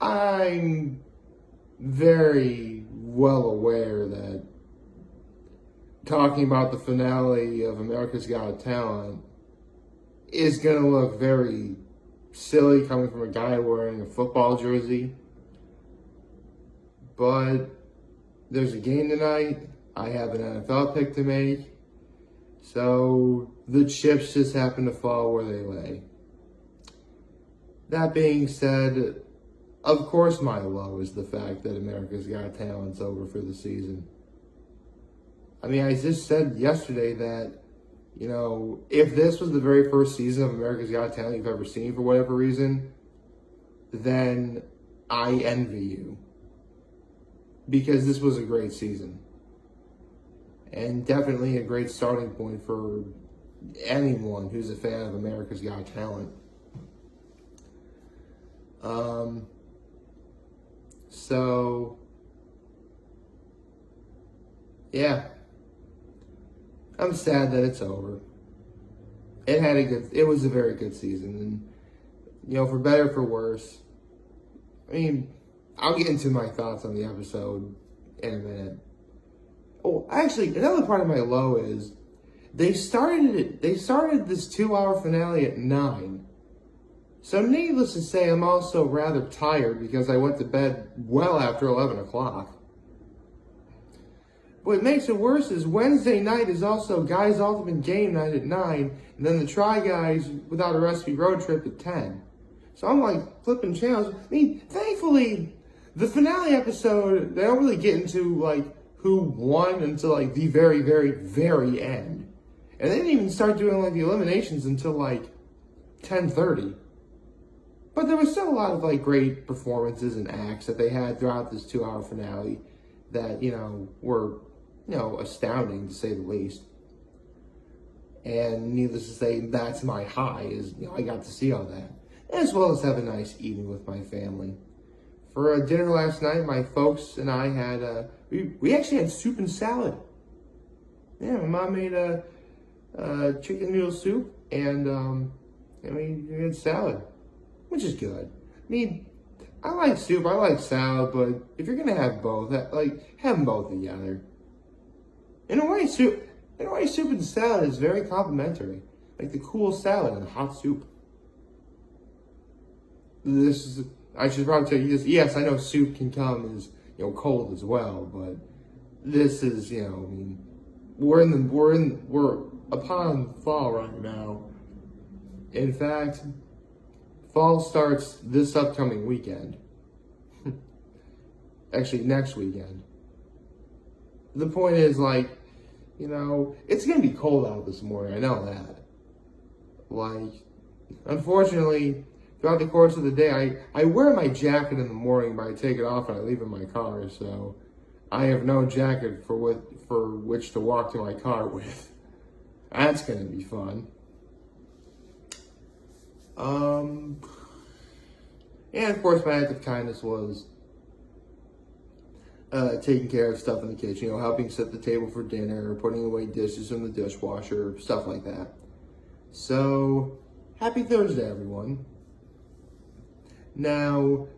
I'm very well aware that talking about the finale of America's Got Talent is going to look very silly coming from a guy wearing a football jersey. But there's a game tonight. I have an NFL pick to make. So the chips just happen to fall where they lay. That being said, of course my low is the fact that America's Got Talent's over for the season. I mean, I just said yesterday that, if this was the very first season of America's Got Talent you've ever seen for whatever reason, then I envy you. Because this was a great season. And definitely a great starting point for anyone who's a fan of America's Got Talent. So, yeah. I'm sad that it's over. It was a very good season. And, for better or for worse, I mean, I'll get into my thoughts on the episode in a minute. Oh, actually, another part of my low is they started this 2-hour finale at 9. So needless to say, I'm also rather tired because I went to bed well after 11 o'clock. What makes it worse is Wednesday night is also Guys Ultimate Game Night at 9, and then the Try Guys Without a Recipe Road Trip at 10. So I'm like flipping channels. I mean, thankfully, the finale episode, they don't really get into like who won until like the very, very, very end. And they didn't even start doing like the eliminations until like 10:30. But there was still a lot of like great performances and acts that they had throughout this 2-hour finale that, were, astounding to say the least. And needless to say, that's my high is, I got to see all that. As well as have a nice evening with my family. For dinner last night, my folks and I had, we actually had soup and salad. Yeah, my mom made a chicken noodle soup and we had salad, which is good. I mean, I like soup, I like salad, but if you're gonna have both, have them both together. In a way, soup and salad is very complimentary. Like the cool salad and the hot soup. I should probably tell you this. Yes, I know soup can come as, cold as well, but this is, we're upon fall right now. In fact, fall starts this upcoming weekend. Actually, next weekend. The point is, it's going to be cold out this morning. I know that. Unfortunately, throughout the course of the day, I wear my jacket in the morning, but I take it off and I leave it in my car. So I have no jacket for which to walk to my car with. That's going to be fun. And of course, my act of kindness was taking care of stuff in the kitchen, helping set the table for dinner, putting away dishes in the dishwasher, stuff like that. So, happy Thursday, everyone. Now,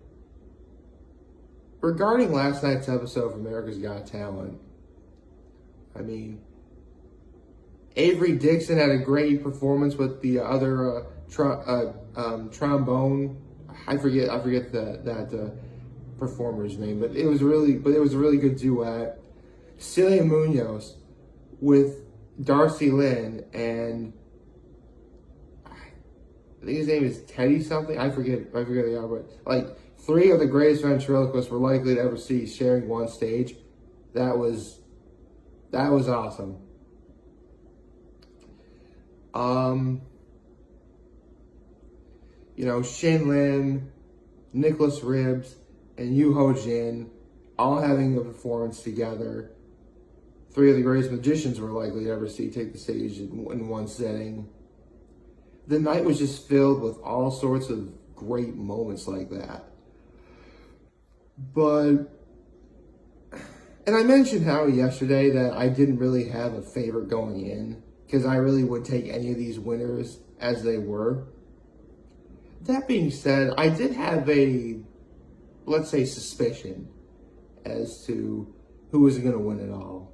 regarding last night's episode of America's Got Talent, I mean, Avery Dixon had a great performance with the other trombone. I forget that performer's name, but it was a really good duet. Celia Munoz with Darcy Lynn and I think his name is Teddy something. I forget who they are, but three of the greatest ventriloquists we're likely to ever see sharing one stage. That was awesome. Shin Lim, Nicholas Ribbs, and Yu Ho Jin all having a performance together. Three of the greatest magicians we're likely to ever see take the stage in one setting. The night was just filled with all sorts of great moments like that. And I mentioned how yesterday that I didn't really have a favorite going in because I really would take any of these winners as they were. That being said, I did have a let's say, suspicion as to who was going to win it all.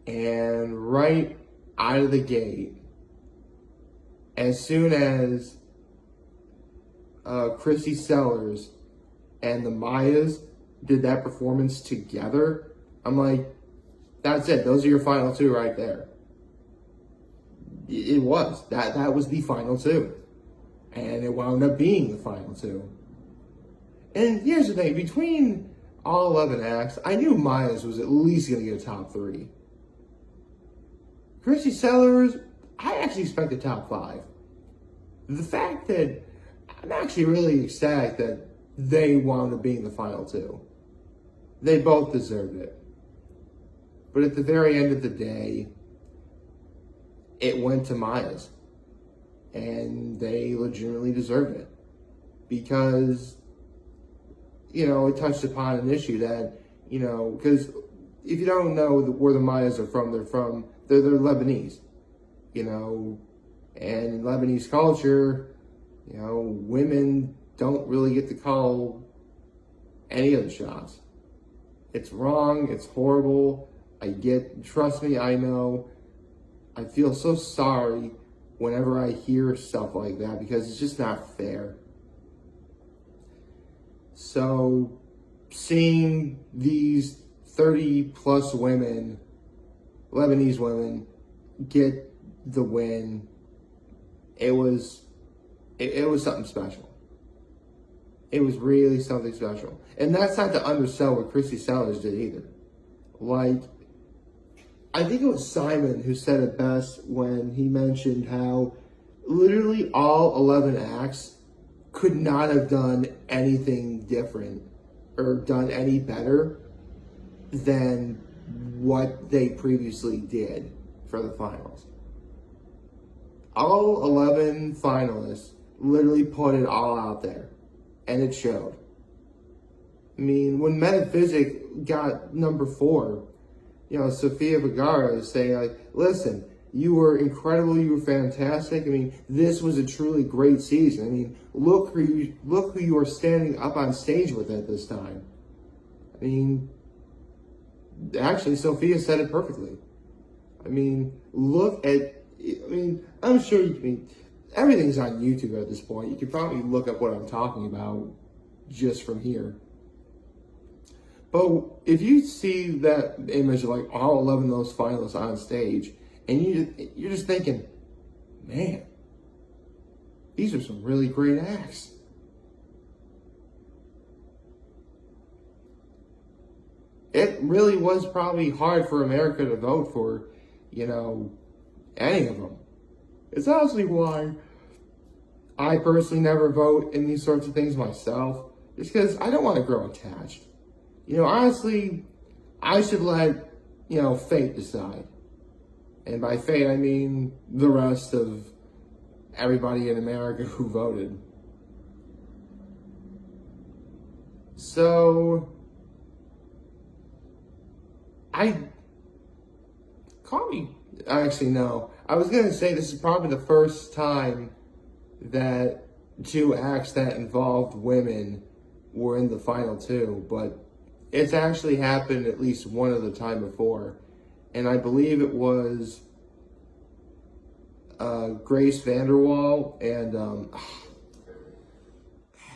And right out of the gate, as soon as Christy Sellers and the Mayas did that performance together, I'm like, that's it. Those are your final two right there. It was. That was the final two. And it wound up being the final two. And here's the thing. Between all 11 acts, I knew Maya's was at least going to get a top 3. Christy Sellers, I actually expected top 5. The fact that I'm actually really ecstatic that they wound up being the final two. They both deserved it. But at the very end of the day, it went to Maya's. And they legitimately deserved it. Because, it touched upon an issue that, because if you don't know where the Mayas are from, they're Lebanese. And in Lebanese culture, women don't really get to call any of the shots. It's wrong. It's horrible. Trust me, I know. I feel so sorry whenever I hear stuff like that because it's just not fair. So, seeing these 30 plus women, Lebanese women, get the win, it was something special. It was really something special. And that's not to undersell what Christy Sellers did either. I think it was Simon who said it best when he mentioned how literally all 11 acts could not have done anything different or done any better than what they previously did for the finals. All 11 finalists literally put it all out there, and it showed. I mean, when Metaphysic got number 4, Sofia Vergara is saying, listen, you were incredible, you were fantastic. I mean, this was a truly great season. I mean, look who you are standing up on stage with at this time. I mean, actually, Sophia said it perfectly. I mean, I'm sure everything's on YouTube at this point. You could probably look up what I'm talking about just from here. But if you see that image of all 11 of those finalists on stage, and you're just thinking, man, these are some really great acts. It really was probably hard for America to vote for, any of them. It's honestly why I personally never vote in these sorts of things myself, just because I don't want to grow attached. Honestly, I should let, fate decide. And by fate, I mean the rest of everybody in America who voted. So, actually, no. I was going to say this is probably the first time that 2 acts that involved women were in the final 2, but it's actually happened at least one other time before. And I believe it was Grace VanderWaal and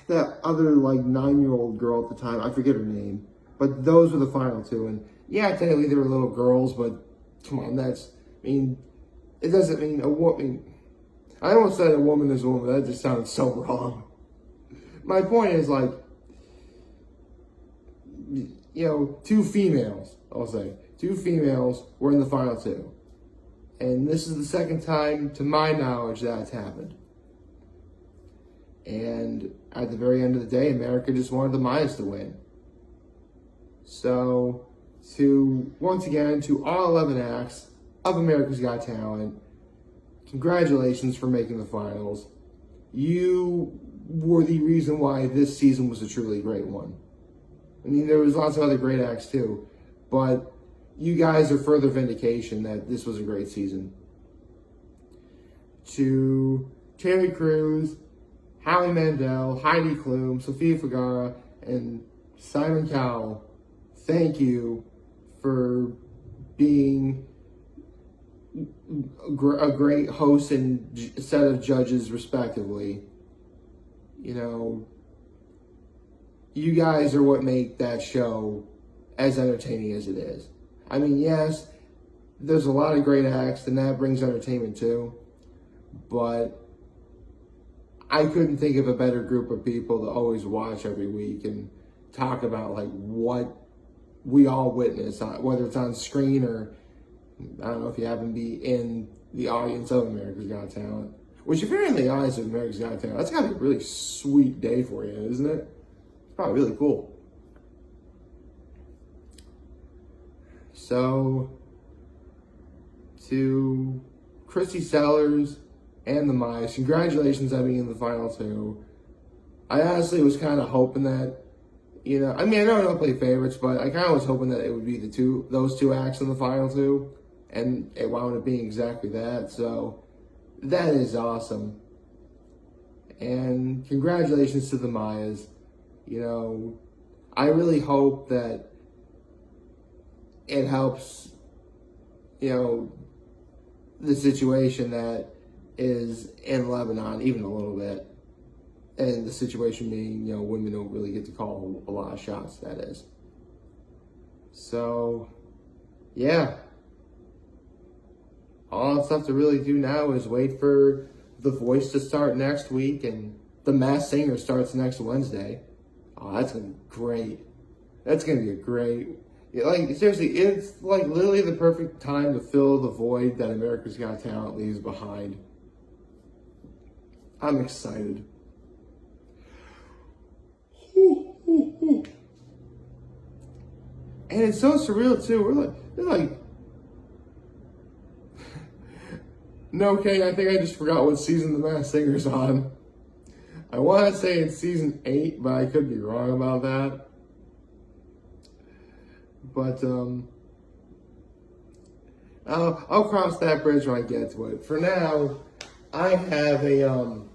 that other 9-year-old girl at the time. I forget her name. But those were the final 2. And yeah, technically they were little girls, but come on, it doesn't mean a woman. I almost said a woman is a woman. That just sounded so wrong. My point is 2 females, I'll say. 2 females were in the final 2. And this is the second time, to my knowledge, that's happened. And at the very end of the day, America just wanted the Mayas to win. So, once again, to all 11 acts of America's Got Talent, congratulations for making the finals. You were the reason why this season was a truly great one. I mean, there was lots of other great acts too, but you guys are further vindication that this was a great season. To Terry Crews, Howie Mandel, Heidi Klum, Sofia Vergara, and Simon Cowell, thank you for being a great host and set of judges, respectively. You know, you guys are what make that show as entertaining as it is. I mean, yes, there's a lot of great acts, and that brings entertainment too. But I couldn't think of a better group of people to always watch every week and talk about like what we all witness, whether it's on screen or I don't know if you happen to be in the audience of America's Got Talent. Which, if you're in the audience of America's Got Talent, that's gotta be a really sweet day for you, isn't it? It's probably really cool. So, to Christy Sellers and the Mayas, congratulations on being in the final two. I honestly was kind of hoping that, you know, I mean, I know I don't play favorites, but I kind of was hoping that it would be those two acts in the final two, and it wound up being exactly that. So that is awesome. And congratulations to the Mayas. You know, I really hope that it helps, you know, the situation that is in Lebanon even a little bit. And the situation being, you know, women don't really get to call a lot of shots, that is. So, yeah. All that's left to really do now is wait for The Voice to start next week, and The Masked Singer starts next Wednesday. Oh, that's going to be great. That's going to be a great... Like, seriously, it's like literally the perfect time to fill the void that America's Got Talent leaves behind. I'm excited. And it's so surreal too. We're like, no, Kay, I think I just forgot what season The Masked Singer's on. I want to say it's season 8, but I could be wrong about that. But I'll cross that bridge when I get to it. For now, I have an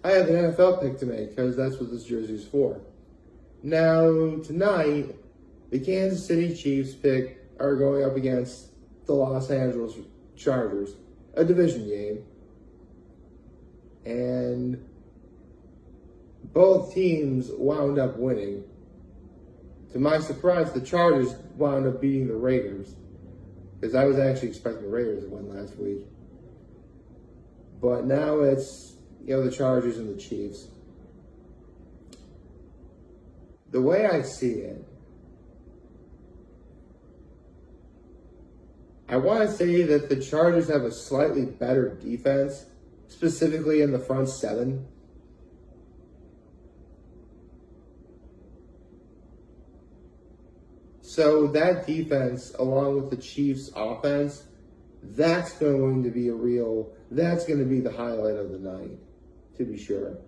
NFL pick to make because that's what this jersey is for. Now tonight, the Kansas City Chiefs are going up against the Los Angeles Chargers, a division game, and both teams wound up winning. To my surprise, the Chargers wound up beating the Raiders, because I was actually expecting the Raiders to win last week. But now it's, you know, the Chargers and the Chiefs. The way I see it, I want to say that the Chargers have a slightly better defense, specifically in the front seven. So that defense, along with the Chiefs' offense, that's going to be the highlight of the night, to be sure.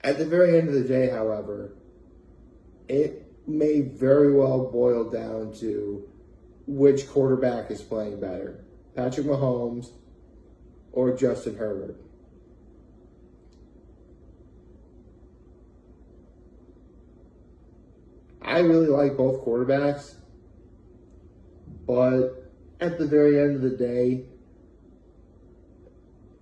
At the very end of the day, however, it may very well boil down to which quarterback is playing better, Patrick Mahomes or Justin Herbert. I really like both quarterbacks, but at the very end of the day,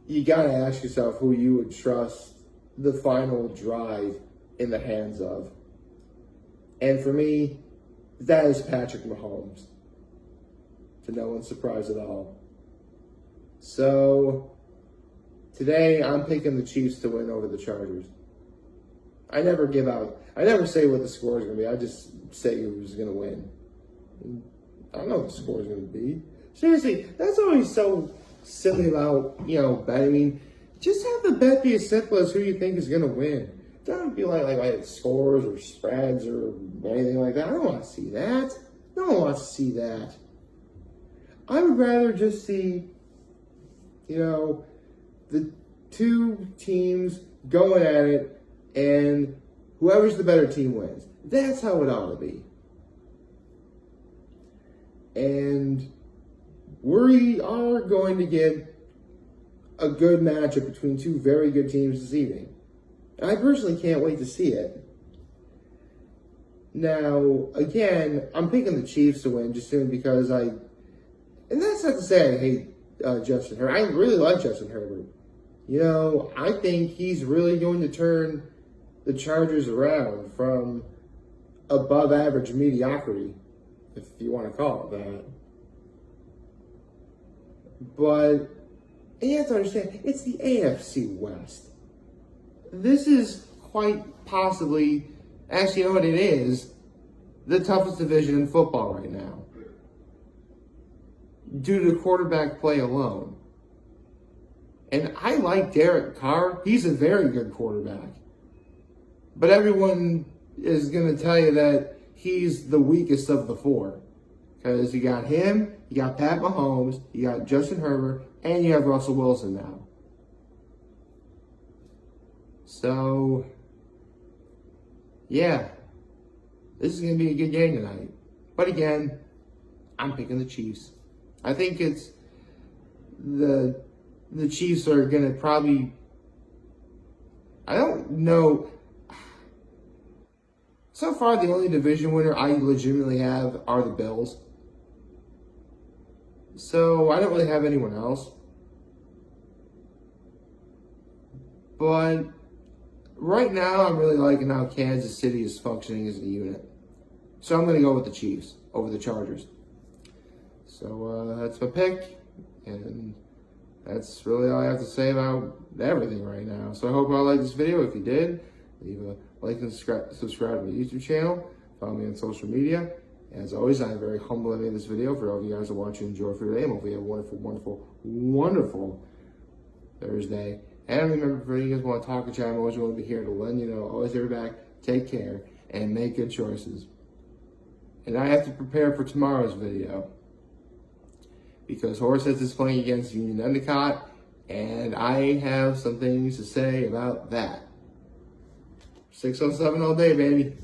you got to ask yourself who you would trust the final drive in the hands of. And for me, that is Patrick Mahomes, to no one's surprise at all. So today, I'm picking the Chiefs to win over the Chargers. I never say what the score is going to be. I just say who's going to win. I don't know what the score is going to be. Seriously, that's always so silly about, you know, betting. I mean, just have the bet be as simple as who you think is going to win. Don't be like scores or spreads or anything like that. I don't want to see that. No one wants to see that. I would rather just see, you know, the two teams going at it, and whoever's the better team wins. That's how it ought to be. And we are going to get a good matchup between two very good teams this evening. And I personally can't wait to see it. Now, again, I'm picking the Chiefs to win just simply because and that's not to say I hate Justin Herbert. I really like Justin Herbert. You know, I think he's really going to turn the Chargers around from above average mediocrity, if you want to call it that. But you have to understand, it's the AFC West. This is quite possibly, actually, you know what it is? The toughest division in football right now, due to quarterback play alone. And I like Derek Carr. He's a very good quarterback. But everyone is going to tell you that he's the weakest of the four. Because you got him, you got Pat Mahomes, you got Justin Herbert, and you have Russell Wilson now. So, yeah, this is going to be a good game tonight. But again, I'm picking the Chiefs. I think it's the Chiefs are going to probably, I don't know. So far, the only division winner I legitimately have are the Bills. So I don't really have anyone else. But right now, I'm really liking how Kansas City is functioning as a unit. So I'm going to go with the Chiefs over the Chargers. So that's my pick. And that's really all I have to say about everything right now. So I hope you all liked this video. If you did, leave a like and subscribe to my YouTube channel. Follow me on social media. As always, I'm very humble at the end of this video. For all of you guys that watch and enjoy for today, and hopefully you have a wonderful, wonderful, wonderful Thursday. And remember, for you guys want to talk or chat, I'm always going to be here to lend you know. Always have your back. Take care and make good choices. And I have to prepare for tomorrow's video because Horseheads is playing against Union Endicott, and I have some things to say about that. 607 all day, baby.